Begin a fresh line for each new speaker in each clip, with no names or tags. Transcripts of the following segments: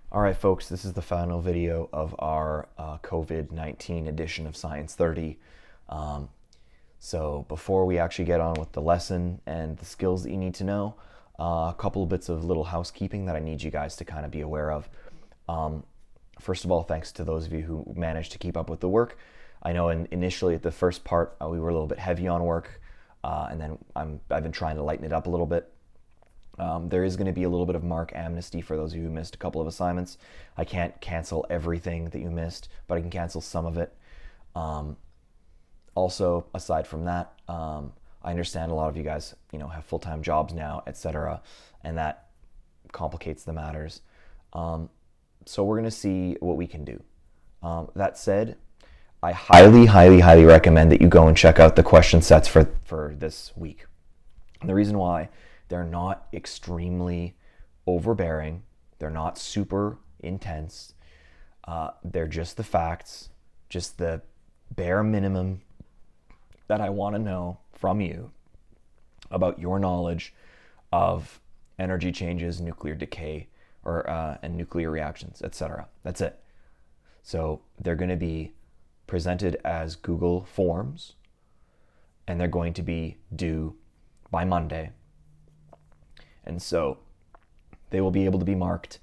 All right, folks, this is the final video of our COVID-19 edition of Science 30. Um, so before we actually get on with the lesson and the skills that you need to know, a couple of bits of little housekeeping that I need you guys to kind of be aware of. Um, First of all, thanks to those of you who managed to keep up with the work. I know initially at the first part, we were a little bit heavy on work, and then I've been trying to lighten it up a little bit. There is going to be a little bit of mark amnesty for those of you who missed a couple of assignments. I can't cancel everything that you missed, but I can cancel some of it. Also, aside from that, I understand a lot of you guys, have full-time jobs now, etc., and that complicates the matters. So we're going to see what we can do. That said, I highly recommend that you go and check out the question sets for this week. And the reason why, they're not extremely overbearing. They're not super intense. They're just the facts, just the bare minimum that I want to know from you about your knowledge of energy changes, nuclear decay, and nuclear reactions, etc. That's it. So they're going to be presented as Google Forms, and they're going to be due by Monday. And so they will be able to be marked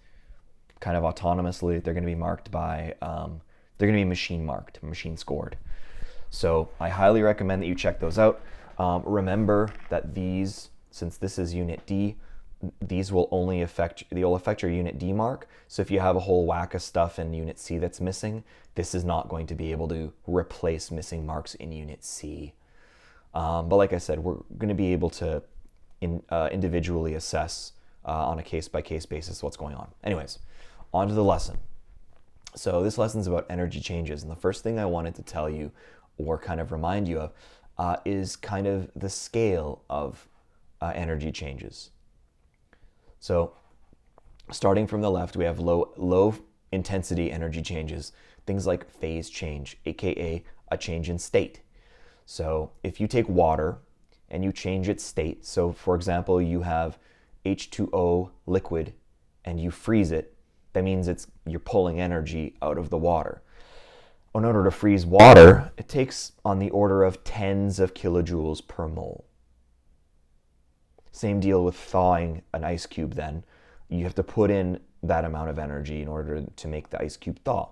kind of autonomously. They're going to be marked by, they're going to be machine marked, machine scored. So I highly recommend that you check those out. Remember that these, since this is Unit D, these will only affect your Unit D mark. So if you have a whole whack of stuff in Unit C that's missing, this is not going to be able to replace missing marks in Unit C. But like I said, we're going to be able to individually assess on a case-by-case basis what's going on. Anyways, on to the lesson. So this lesson is about energy changes, and the first thing I wanted to tell you or kind of remind you of is kind of the scale of energy changes. So starting from the left, we have low intensity energy changes, things like phase change, aka a change in state. So if you take water and you change its state, so for example, you have H2O liquid and you freeze it, that means you're pulling energy out of the water. In order to freeze water, it takes on the order of tens of kilojoules per mole. Same deal with thawing an ice cube then. You have to put in that amount of energy in order to make the ice cube thaw.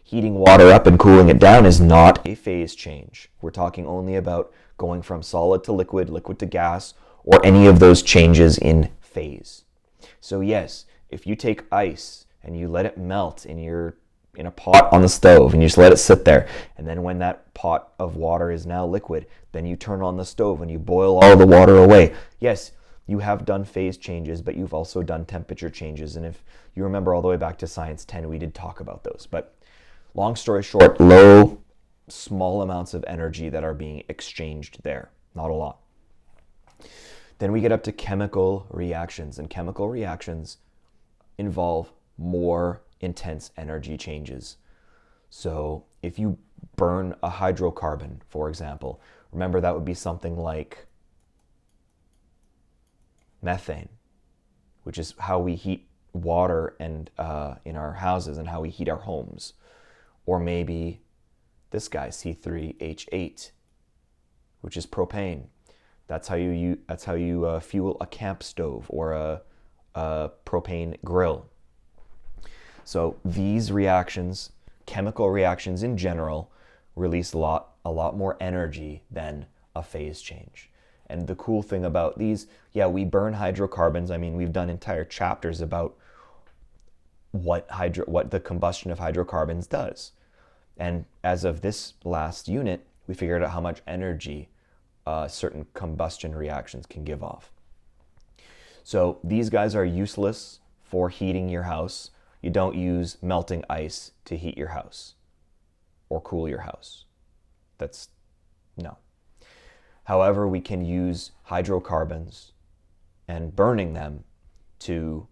Heating water up and cooling it down is not a phase change. We're talking only about going from solid to liquid, liquid to gas, or any of those changes in phase. So yes, if you take ice and you let it melt in a pot on the stove and you just let it sit there, and then when that pot of water is now liquid, then you turn on the stove and you boil all the water away. Yes, you have done phase changes, but you've also done temperature changes. And if you remember all the way back to Science 10, we did talk about those. But long story short, small amounts of energy that are being exchanged there. Not a lot. Then we get up to chemical reactions, and chemical reactions involve more intense energy changes. So if you burn a hydrocarbon, for example, remember that would be something like methane, which is how we heat water and in our houses and how we heat our homes. Or maybe this guy, C3H8, which is propane. That's how you fuel a camp stove or a propane grill. So these reactions, chemical reactions in general, release a lot more energy than a phase change. And the cool thing about these, yeah, we burn hydrocarbons. I mean, we've done entire chapters about what the combustion of hydrocarbons does. And as of this last unit, we figured out how much energy certain combustion reactions can give off. So these guys are useless for heating your house. You don't use melting ice to heat your house or cool your house. No. However, we can use hydrocarbons and burning them to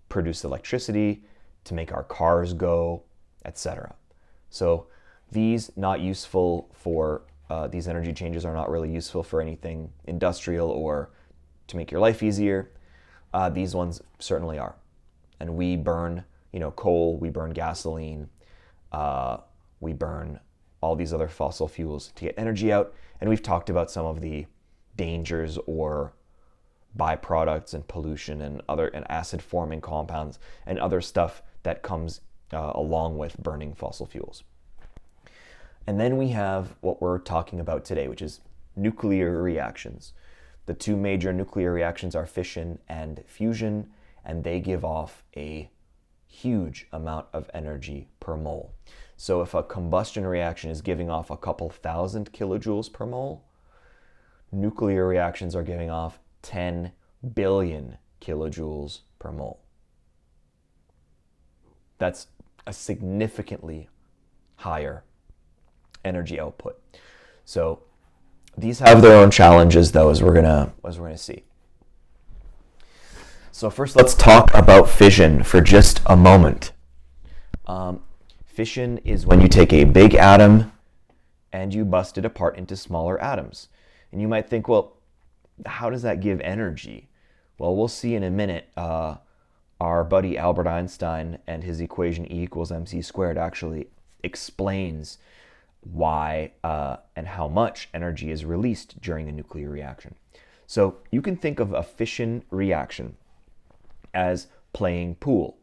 produce electricity, to make our cars go, etc. So these energy changes are not really useful for anything industrial or to make your life easier. These ones certainly are. And we burn, coal, we burn gasoline, we burn all these other fossil fuels to get energy out. And we've talked about some of the dangers or byproducts and pollution and acid forming compounds and other stuff that comes along with burning fossil fuels. And then we have what we're talking about today, which is nuclear reactions. The two major nuclear reactions are fission and fusion, and they give off a huge amount of energy per mole. So if a combustion reaction is giving off a couple thousand kilojoules per mole, nuclear reactions are giving off 10 billion kilojoules per mole. That's a significantly higher energy output. So these have their own challenges, though, as we're gonna see. So first, let's talk about fission for just a moment. Fission is when you take a big atom and you bust it apart into smaller atoms. And you might think, well, how does that give energy? Well, we'll see in a minute. Our buddy Albert Einstein and his equation E equals mc squared actually explains why and how much energy is released during a nuclear reaction. So you can think of a fission reaction as playing pool.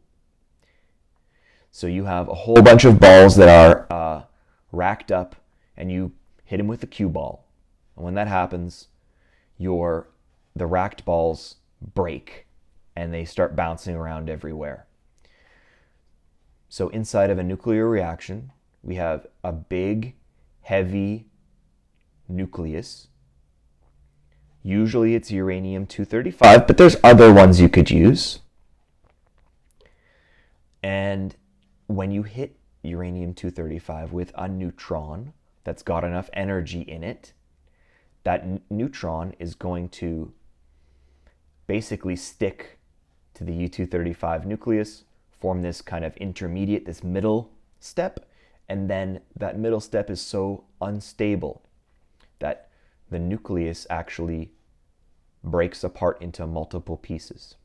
So you have a whole bunch of balls that are racked up, and you hit them with a cue ball. And when that happens, the racked balls break and they start bouncing around everywhere. So inside of a nuclear reaction, we have a big, heavy nucleus. Usually it's uranium-235, but there's other ones you could use. And when you hit uranium-235 with a neutron that's got enough energy in it, that neutron is going to basically stick to the U-235 nucleus, form this kind of intermediate, this middle step, and then that middle step is so unstable that the nucleus actually breaks apart into multiple pieces.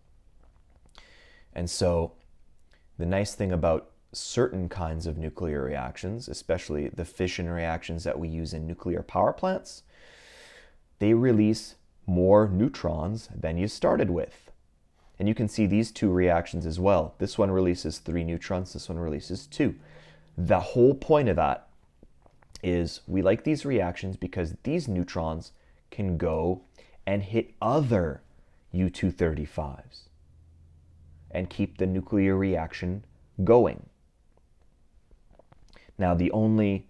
And so the nice thing about certain kinds of nuclear reactions, especially the fission reactions that we use in nuclear power plants, they release more neutrons than you started with. And you can see these two reactions as well. This one releases 3 neutrons, this one releases 2. The whole point of that is we like these reactions because these neutrons can go and hit other U-235s and keep the nuclear reaction going. Now, the only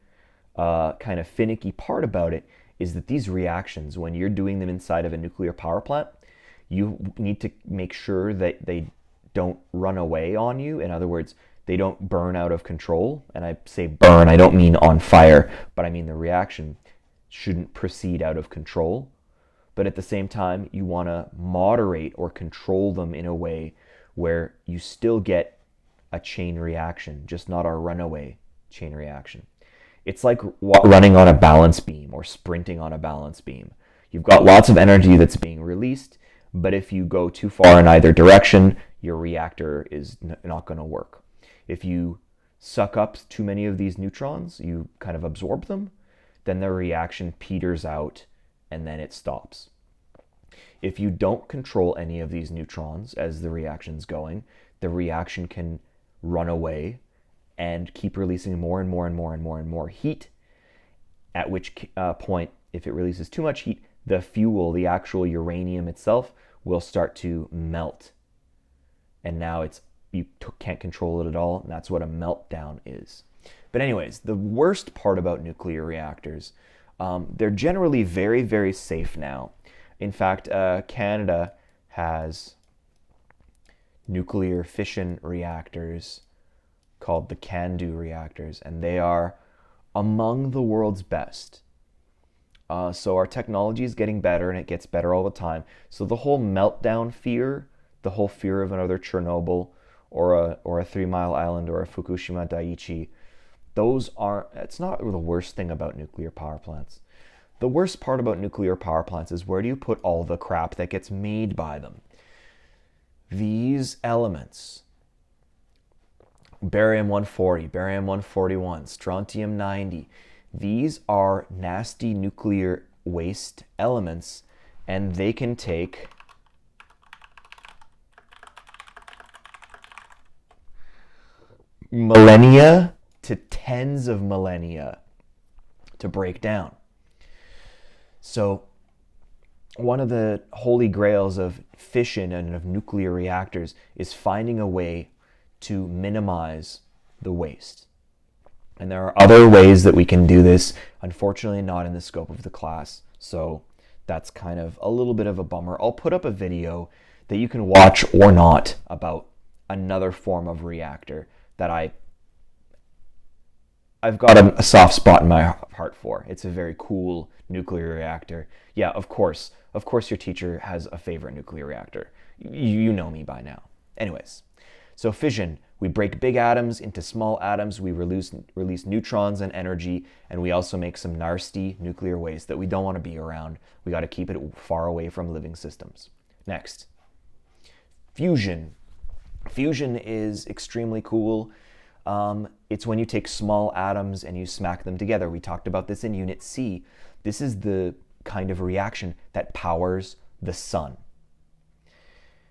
kind of finicky part about it is that these reactions, when you're doing them inside of a nuclear power plant, you need to make sure that they don't run away on you. In other words, they don't burn out of control. And I say burn, I don't mean on fire, but I mean the reaction shouldn't proceed out of control. But at the same time, you want to moderate or control them in a way where you still get a chain reaction, just not a runaway chain reaction. It's like running on a balance beam or sprinting on a balance beam. You've got lots of energy that's being released, but if you go too far in either direction, your reactor is not going to work. If you suck up too many of these neutrons, you kind of absorb them, then the reaction peters out and then it stops. If you don't control any of these neutrons as the reaction's going, the reaction can run away and keep releasing more and more and more and more and more heat, at which point, if it releases too much heat, the fuel, the actual uranium itself, will start to melt. And now you can't control it at all, and that's what a meltdown is. But anyways, the worst part about nuclear reactors, they're generally very, very safe now. In fact, Canada has nuclear fission reactors called the CANDU reactors, and they are among the world's best. So our technology is getting better, and it gets better all the time. So the whole meltdown fear, the whole fear of another Chernobyl or a 3 Mile Island or a Fukushima Daiichi, it's not the worst thing about nuclear power plants. The worst part about nuclear power plants is where do you put all the crap that gets made by them? These elements barium-140, barium-141, strontium-90. These are nasty nuclear waste elements, and they can take millennia to tens of millennia to break down. So one of the holy grails of fission and of nuclear reactors is finding a way to minimize the waste. And there are other ways that we can do this, unfortunately not in the scope of the class. So that's kind of a little bit of a bummer. I'll put up a video that you can watch or not about another form of reactor that I've got a soft spot in my heart for. It's a very cool nuclear reactor. Yeah, of course your teacher has a favorite nuclear reactor. You know me by now. Anyways, so fission, we break big atoms into small atoms, we release neutrons and energy, and we also make some nasty nuclear waste that we don't want to be around. We got to keep it far away from living systems. Next, fusion. Fusion is extremely cool. It's when you take small atoms and you smack them together. We talked about this in Unit C. This is the kind of reaction that powers the sun.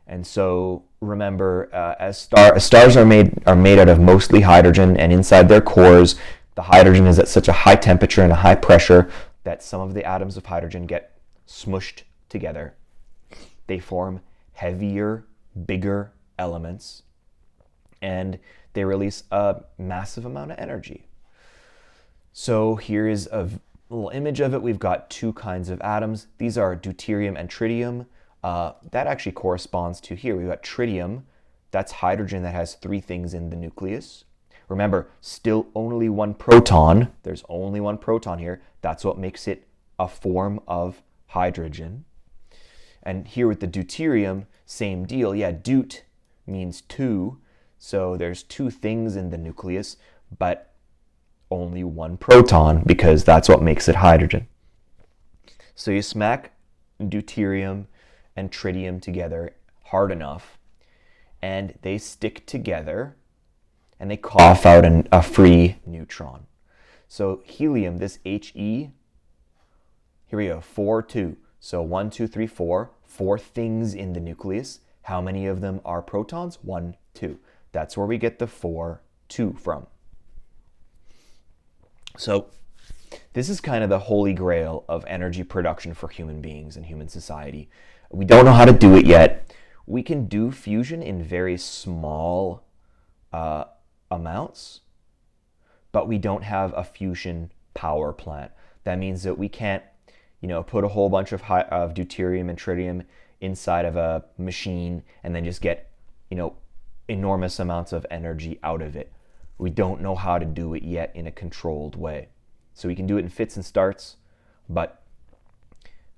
And so remember, as stars are made out of mostly hydrogen, and inside their cores, the hydrogen is at such a high temperature and a high pressure that some of the atoms of hydrogen get smushed together. They form heavier, bigger elements, and they release a massive amount of energy. So here is a little image of it. We've got two kinds of atoms. These are deuterium and tritium. That actually corresponds to here. We've got tritium. That's hydrogen that has three things in the nucleus. Remember, still only one proton. There's only one proton here. That's what makes it a form of hydrogen. And here with the deuterium, same deal. Yeah, deut means two. So there's two things in the nucleus, but only one proton because that's what makes it hydrogen. So you smack deuterium and tritium together hard enough, and they stick together, and they cough out a free neutron. So helium, this He, here we go, 4, 2. So 1, 2, 3, 4. 4 things in the nucleus. How many of them are protons? 1, 2. That's where we get the 4, 2 from. So this is kind of the holy grail of energy production for human beings and human society. We don't know how to do it yet. We can do fusion in very small amounts, but we don't have a fusion power plant. That means that we can't, put a whole bunch of deuterium and tritium inside of a machine and then just get, enormous amounts of energy out of it. We don't know how to do it yet in a controlled way. So we can do it in fits and starts, but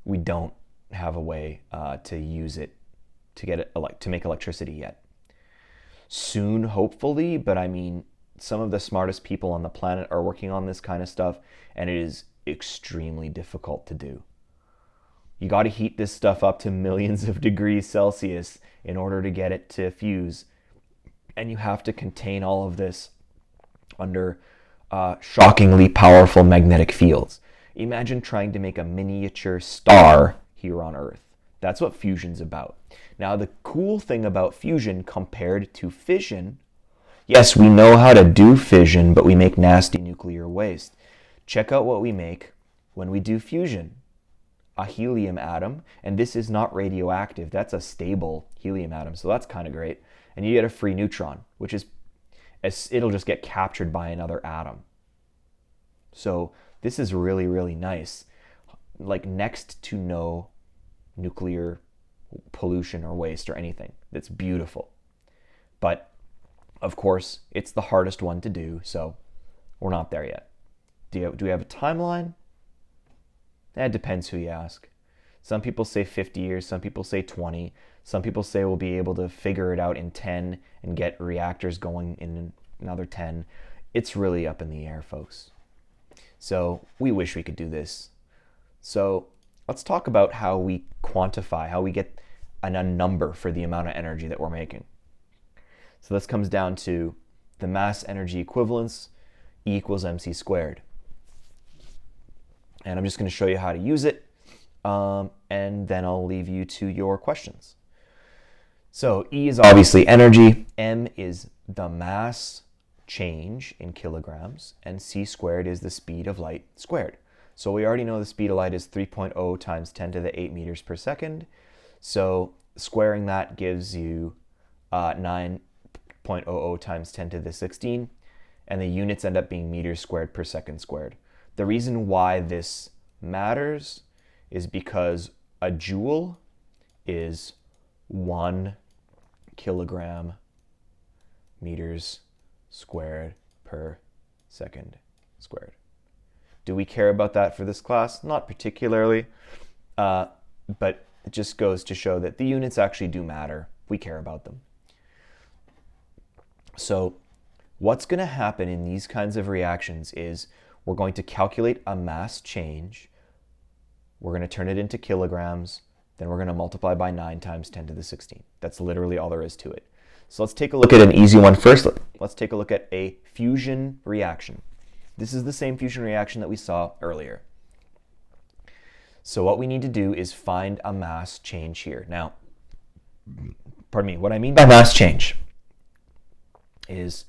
we don't have a way to use it to make electricity yet. Soon, hopefully, but I mean, some of the smartest people on the planet are working on this kind of stuff, and it is extremely difficult to do. You got to heat this stuff up to millions of degrees Celsius in order to get it to fuse, and you have to contain all of this under shockingly powerful magnetic fields. Imagine trying to make a miniature star here on Earth. That's what fusion's about. Now, the cool thing about fusion compared to fission, yes, we know how to do fission, but we make nasty nuclear waste. Check out what we make when we do fusion. A helium atom, and this is not radioactive. That's a stable helium atom, so that's kind of great. And you get a free neutron, which is, it'll just get captured by another atom. So this is really, really nice. Like next to no nuclear pollution or waste or anything. That's beautiful. But of course, it's the hardest one to do, so we're not there yet. Do we have a timeline? It depends who you ask. Some people say 50 years, some people say 20. Some people say we'll be able to figure it out in 10 and get reactors going in another 10. It's really up in the air, folks. So we wish we could do this. So let's talk about how we quantify, how we get a number for the amount of energy that we're making. So this comes down to the mass energy equivalence, E equals mc squared. And I'm just going to show you how to use it, and then I'll leave you to your questions. So E is obviously energy, m is the mass change in kilograms, and c squared is the speed of light squared. So we already know the speed of light is 3.0 times 10 to the 8 meters per second. So squaring that gives you 9.00 times 10 to the 16, and the units end up being meters squared per second squared. The reason why this matters is because a joule is 1 kilogram meters squared per second squared. Do we care about that for this class? Not particularly, but it just goes to show that the units actually do matter. We care about them. So what's going to happen in these kinds of reactions is we're going to calculate a mass change. We're going to turn it into kilograms. Then we're going to multiply by 9 times 10 to the 16. That's literally all there is to it. So let's take a look at an easy one first. Let's take a look at a fusion reaction. This is the same fusion reaction that we saw earlier. So what we need to do is find a mass change here. Now, pardon me, what I mean by mass change is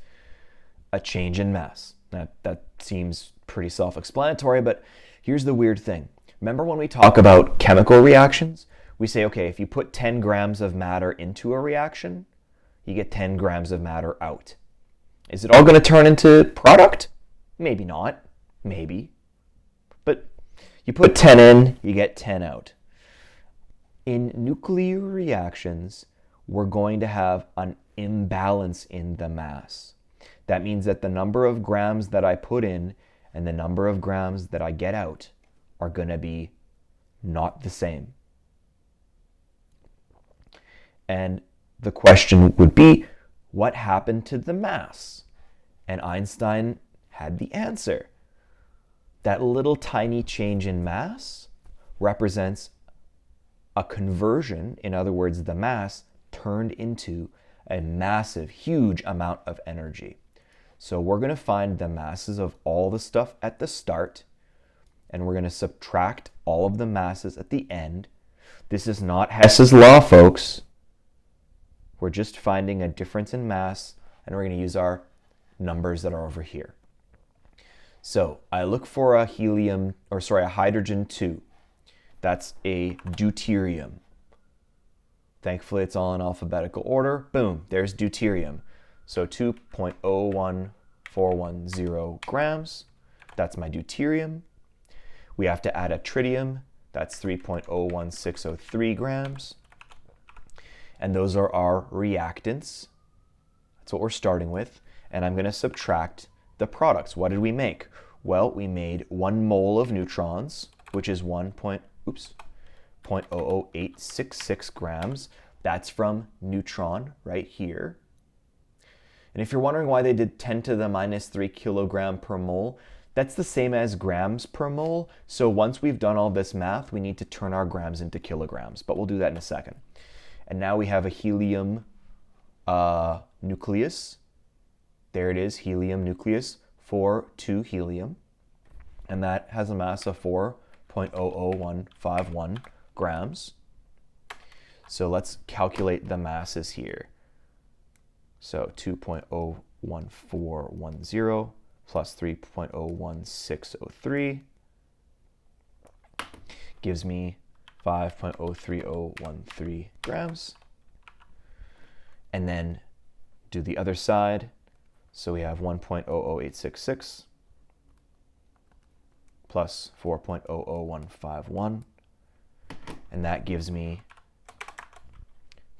a change in mass. That seems pretty self-explanatory, but here's the weird thing. Remember when we talk about chemical reactions, we say, okay, if you put 10 grams of matter into a reaction, you get 10 grams of matter out. Is it all going to turn into product? Maybe not. Maybe. But you put 10 in, you get 10 out. In nuclear reactions, we're going to have an imbalance in the mass. That means that the number of grams that I put in and the number of grams that I get out are going to be not the same. And the question would be, what happened to the mass? And Einstein had the answer. That little tiny change in mass represents a conversion. In other words, the mass turned into a massive, huge amount of energy. So we're going to find the masses of all the stuff at the start, and we're going to subtract all of the masses at the end. This is not Hess's law, folks. We're just finding a difference in mass, and we're going to use our numbers that are over here. So I look for a hydrogen 2. That's a deuterium. Thankfully, it's all in alphabetical order. Boom, there's deuterium. So 2.01410 grams. That's my deuterium. We have to add a tritium. That's 3.01603 grams. And those are our reactants. That's what we're starting with. And I'm going to subtract the products. What did we make? Well, we made 1 mole of neutrons, which is 0.00866 grams. That's from neutron right here. And if you're wondering why they did 10 to the minus 3 kilogram per mole, that's the same as grams per mole. So once we've done all this math, we need to turn our grams into kilograms, but we'll do that in a second. And now we have a helium nucleus. There it is, helium nucleus for 2 helium. And that has a mass of 4.00151 grams. So let's calculate the masses here. So 2.01410 plus 3.01603 gives me 5.03013 grams. And then do the other side. So we have 1.00866 plus 4.00151. And that gives me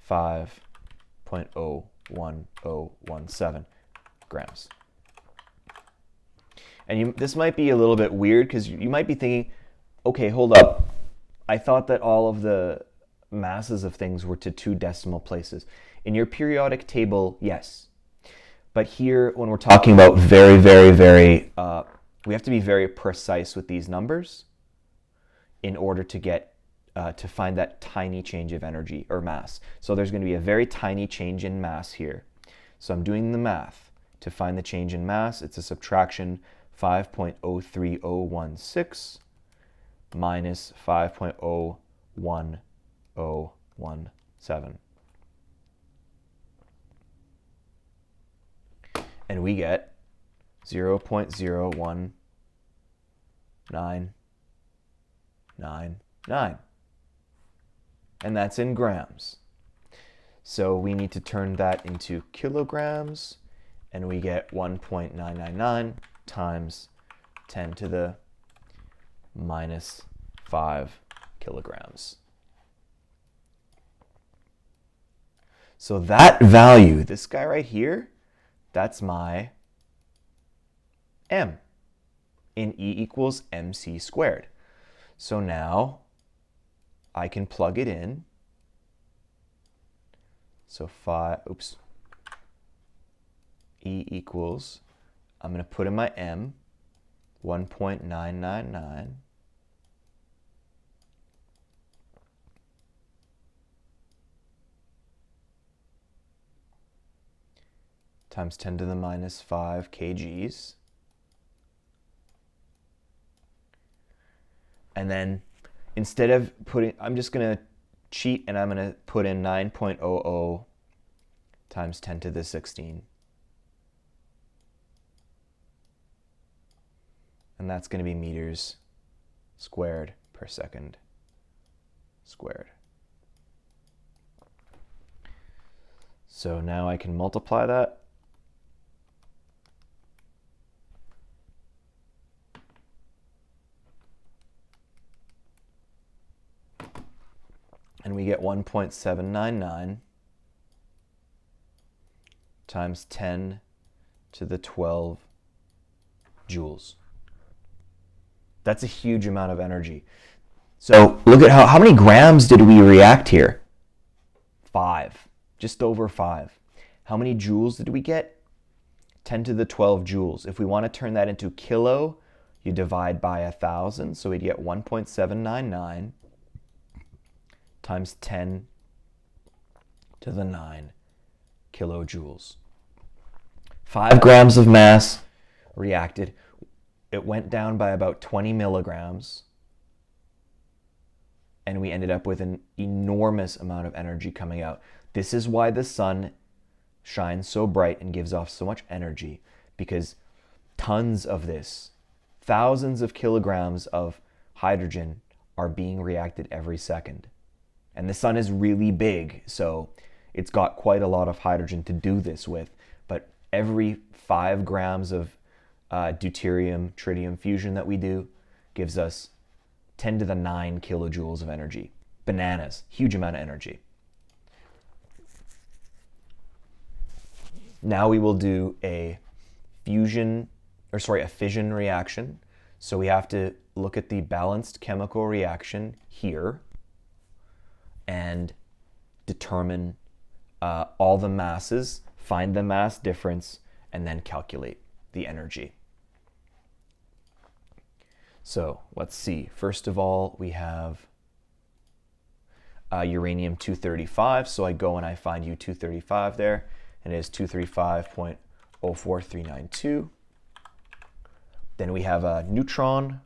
5.01017 grams. And this might be a little bit weird because you might be thinking, okay, hold up. I thought that all of the masses of things were to 2 decimal places. In your periodic table, yes. But here, when we're talking about very, we have to be very precise with these numbers in order to get to find that tiny change of energy or mass. So there's going to be a very tiny change in mass here. So I'm doing the math. to find the change in mass, it's a subtraction 5.03016 minus 5.01017. And we get 0.01999. And that's in grams. So we need to turn that into kilograms, and we get 1.999 times 10 to the minus 5 kilograms. So that value, this guy right here, that's my m in E equals mc squared. So now I can plug it in. So E equals, I'm going to put in my m, 1.999 times 10 to the minus 5 kgs. And then instead of putting, I'm just going to cheat and I'm going to put in 9.00 times 10 to the 16. And that's going to be meters squared per second squared. So now I can multiply that. And we get 1.799 times 10 to the 12 joules. That's a huge amount of energy. So look at how many grams did we react here? 5, just over 5. How many joules did we get? 10 to the 12 joules. If we want to turn that into kilo, you divide by 1,000, so we'd get 1.799 times 10 to the 9 kilojoules. 5 grams of mass reacted. It went down by about 20 milligrams, and we ended up with an enormous amount of energy coming out. This is why the sun shines so bright and gives off so much energy, because tons of this, thousands of kilograms of hydrogen are being reacted every second. And the sun is really big, so it's got quite a lot of hydrogen to do this with. But every 5 grams of deuterium, tritium fusion that we do gives us 10 to the 9 kilojoules of energy. Bananas, huge amount of energy. Now we will do a fission reaction. So we have to look at the balanced chemical reaction here and determine all the masses, find the mass difference, and then calculate the energy. So let's see. First of all, we have uranium-235. So I go and I find U-235 there, and it is 235.04392. Then we have a neutron.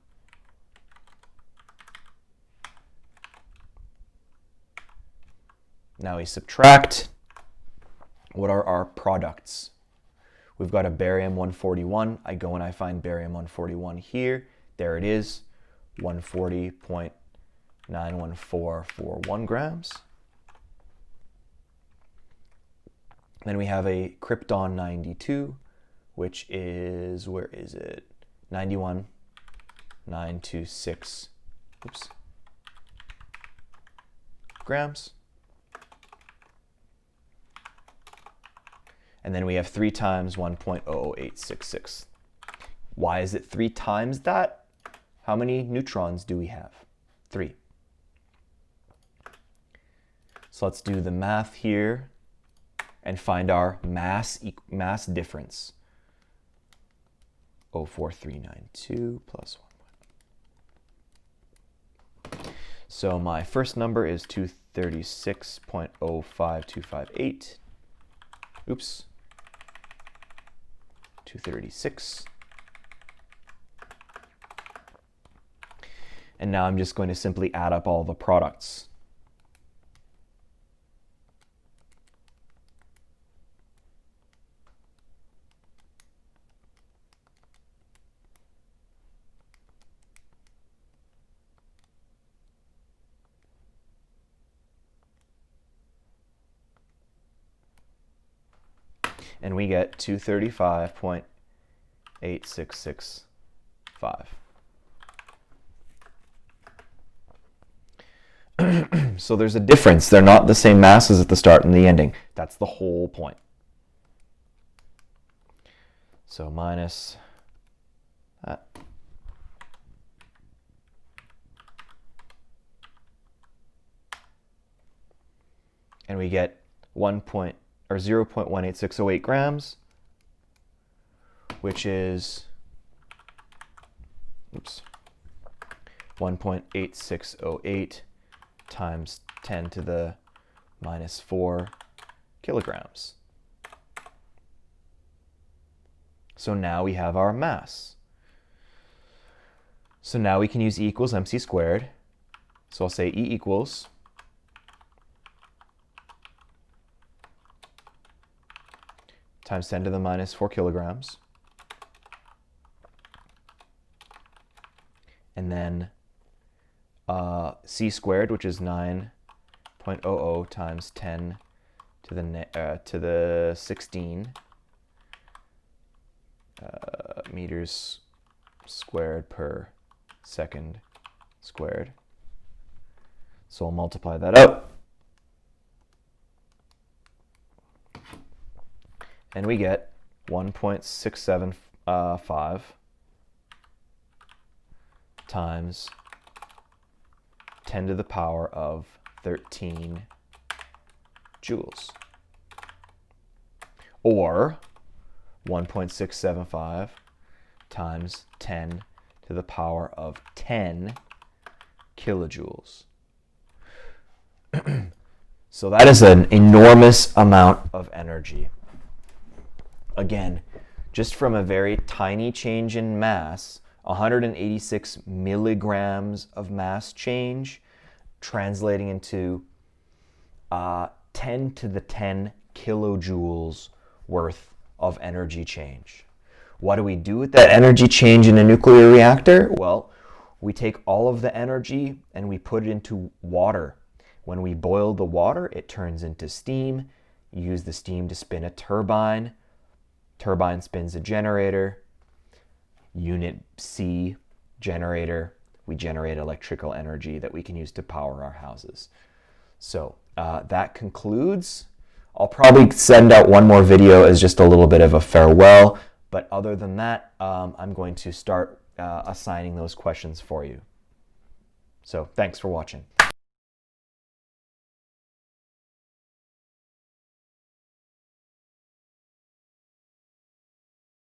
Now we subtract. What are our products? We've got a barium-141. I go and I find barium-141 here. There it is, 140.91441 grams. Then we have a krypton-92, which is, where is it? 91.926 grams. And then we have 3 times 1.00866. Why is it 3 times that? How many neutrons do we have? 3. So let's do the math here and find our mass difference. 04392 plus 1. So my first number is 236.05258. Oops. 236. And now I'm just going to simply add up all the products. And we get 235.8665. So there's a difference. They're not the same masses at the start and the ending. That's the whole point. So minus that. And we get 0.18608 grams, which is 1.8608 times 10 to the minus 4 kilograms. So now we have our mass. So now we can use E equals mc squared. So I'll say E equals times 10 to the minus 4 kilograms. And then c squared, which is 9.00 times 10 to the 16 meters squared per second squared. So I'll multiply that out. And we get 1.675 times 10 to the power of 13 joules. Or 1.675 times 10 to the power of 10 kilojoules. So that is an enormous amount of energy. Again, just from a very tiny change in mass, 186 milligrams of mass change, translating into 10 to the 10 kilojoules worth of energy change. What do we do with that energy change in a nuclear reactor? Well, we take all of the energy and we put it into water. When we boil the water, it turns into steam. You use the steam to spin a turbine. Turbine spins a generator. Unit C, generator. We generate electrical energy that we can use to power our houses. So that concludes. I'll probably send out one more video as just a little bit of a farewell. But other than that, I'm going to start assigning those questions for you. So thanks for watching.